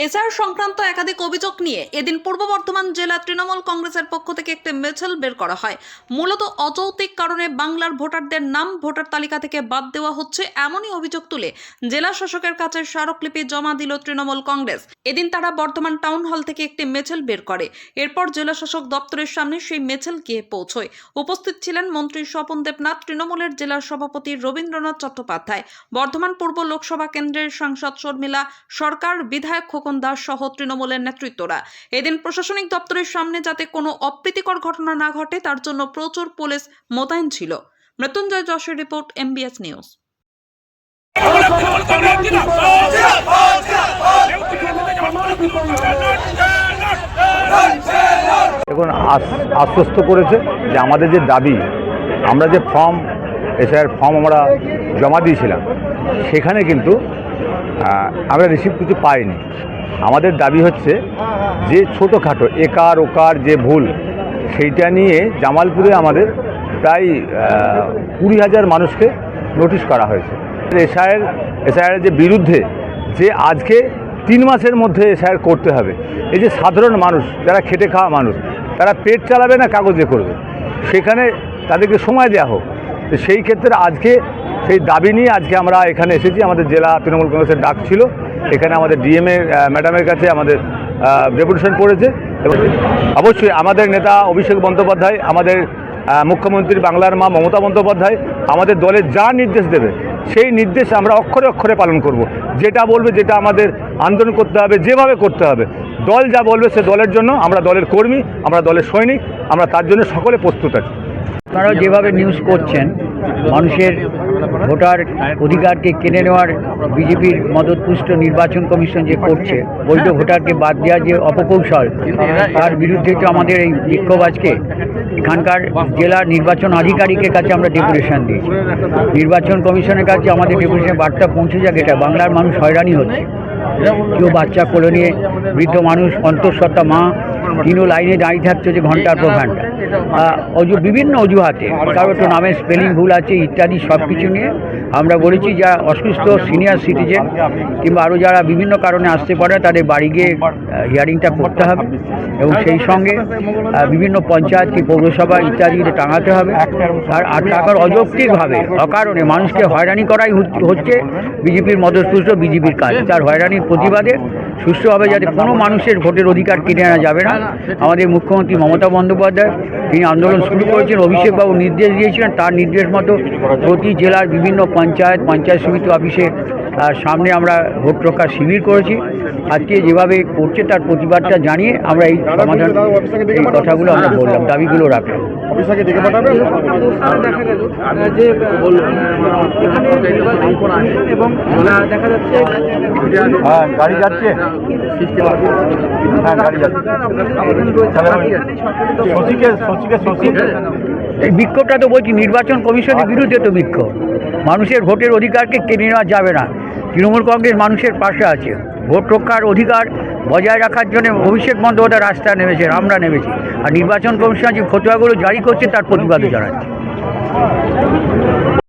SR সংক্রান্ত একাধিক অভিযোগ নিয়ে এদিন পূর্ব বর্ধমান জেলা তৃণমূল কংগ্রেসের পক্ষ থেকে একটি মিছিল বের করা হয়। মূলত অযৌক্তিক কারণে বাংলার ভোটারদের নাম ভোটার তালিকা থেকে বাদ দেওয়া হচ্ছে, এমনই অভিযোগ তুলে জেলা শাসকের কাছে স্মারকলিপি জমা দিল তৃণমূল কংগ্রেস। এদিন তারা বর্ধমান টাউন হল থেকে একটি মিছিল বের করে। এরপর জেলা শাসক দপ্তরের সামনে সেই মিছিল গিয়ে পৌঁছয়। উপস্থিত ছিলেন মন্ত্রী স্বপন দেবনাথ, তৃণমূলের জেলা সভাপতি রবীন্দ্রনাথ চট্টোপাধ্যায়, বর্ধমান পূর্ব লোকসভা কেন্দ্রের সাংসদ শর্মিলা সরকার, বিধায়ক খোকন দাস সহ তৃণমূলের নেতৃত্বরা। এদিন প্রশাসনিক দপ্তরের সামনে যাতে কোনো অপ্রীতিকর ঘটনা না ঘটে তার জন্য প্রচুর পুলিশ মোতায়েন ছিল। মৃত্যুঞ্জয় যশের রিপোর্ট, MBS নিউজ। এখন আশ্বস্ত করেছে যে আমাদের যে দাবি, আমরা যে এসআইআর ফর্ম আমরা জমা দিয়েছিলাম সেখানে কিন্তু আমরা রিসিভ কিছু পাইনি। আমাদের দাবি হচ্ছে যে ছোটোখাটো একার ওকার যে ভুল সেইটা নিয়ে জামালপুরে আমাদের প্রায় 20,000 মানুষকে নোটিশ করা হয়েছে। এসআইআর যে বিরুদ্ধে যে আজকে 3 মাসের মধ্যে এসআইআর করতে হবে, এই যে সাধারণ মানুষ যারা খেটে খাওয়া মানুষ তারা পেট চালাবে না কাগজে করবে, সেখানে তাদেরকে সময় দেওয়া হোক। তো সেই ক্ষেত্রে আজকে সেই দাবি নিয়ে আজকে আমরা এখানে এসেছি। আমাদের জেলা তৃণমূল কংগ্রেসের ডাক ছিল, এখানে আমাদের ডিএমএ ম্যাডামের কাছে আমাদের ডেপুটেশন পড়েছে এবং অবশ্যই আমাদের নেতা অভিষেক বন্দ্যোপাধ্যায়, আমাদের মুখ্যমন্ত্রী বাংলার মা মমতা বন্দ্যোপাধ্যায় আমাদের দলের যা নির্দেশ দেবে সেই নির্দেশ আমরা অক্ষরে অক্ষরে পালন করব। যেটা বলবে, যেটা আমাদের আন্দোলন করতে হবে, যেভাবে করতে হবে, দল যা বলবে সে দলের জন্য আমরা দলের কর্মী, আমরা দলের সৈনিক, আমরা তার জন্য সকলে প্রস্তুত আছি। আপনারাও যেভাবে নিউজ করছেন, মানুষের ভোটার অধিকারকে কেড়ে নেওয়ার বিজেপির মদতপুষ্ট নির্বাচন কমিশন যে করছে, বৈধ ভোটারকে বাদ দেওয়ার যে অপকৌশল, তার বিরুদ্ধে তো আমাদের এই বিক্ষোভ। আজকে এখানকার জেলা নির্বাচন আধিকারিকের কাছে আমরা ডেপুটেশন দিয়েছি, নির্বাচন কমিশনের কাছে আমাদের ডেপুটেশনের বার্তা পৌঁছে যাক। এটা বাংলার মানুষ হয়রানি হচ্ছে, কেউ বাচ্চা কোলে নিয়ে, বৃদ্ধ মানুষ, অন্তঃসত্ত্বা মা, তিনও লাইনে দাঁড়িয়ে থাকছে যে ঘন্টার পর ঘন্টা, বিভিন্ন অজুহাতে, কারো তো নামের স্পেলিং ভুল আছে ইত্যাদি সব কিছু নিয়ে আমরা বলেছি যারা অসুস্থ সিনিয়র সিটিজেন কিংবা আরও যারা বিভিন্ন কারণে আসতে পারে তাদের বাড়ি গিয়ে হিয়ারিংটা করতে হবে এবং সেই সঙ্গে বিভিন্ন পঞ্চায়েত কি পৌরসভা ইত্যাদিতে টাঙাতে হবে। আর টাকার অযৌক্তিকভাবে অকারণে মানুষকে হয়রানি করাই হচ্ছে বিজেপির মদতপুষ্ট বিজেপির কাজ। তার হয়রানির প্রতিবাদে সুষ্ঠুভাবে যাতে কোনো মানুষের ভোটের অধিকার কেড়ে নেওয়া যাবে না, আমাদের মুখ্যমন্ত্রী মমতা বন্দ্যোপাধ্যায় তিনি আন্দোলন শুরু করেছেন, অভিষেকবাবু নির্দেশ দিয়েছিলেন, তার নির্দেশ মতো প্রতি জেলার বিভিন্ন পঞ্চায়েত সমিতি অফিসের সামনে আমরা ভোট রক্ষা শিবির করেছি। আজকে যেভাবে করছে তার প্রতিবাদটা জানিয়ে আমরা এই সমাধান, এই কথাগুলো আমরা বললাম, দাবিগুলো রাখলাম। গাড়ি যাচ্ছে, এই বিক্ষোভটা তো বলছি নির্বাচন কমিশনের বিরুদ্ধে তো বিক্ষোভ। মানুষের ভোটের অধিকারকে কেড়ে নেওয়া যাবে না। তৃণমূল কংগ্রেস মানুষের পাশে আছে, ভোট রক্ষার অধিকার বজায় রাখার জন্য অভিষেক বন্দ্যোপাধ্যায় রাস্তায় নেমেছেন, আমরা নেমেছি, আর নির্বাচন কমিশন যে ফতোয়াগুলো জারি করছে তার প্রতিবাদও জানাচ্ছি।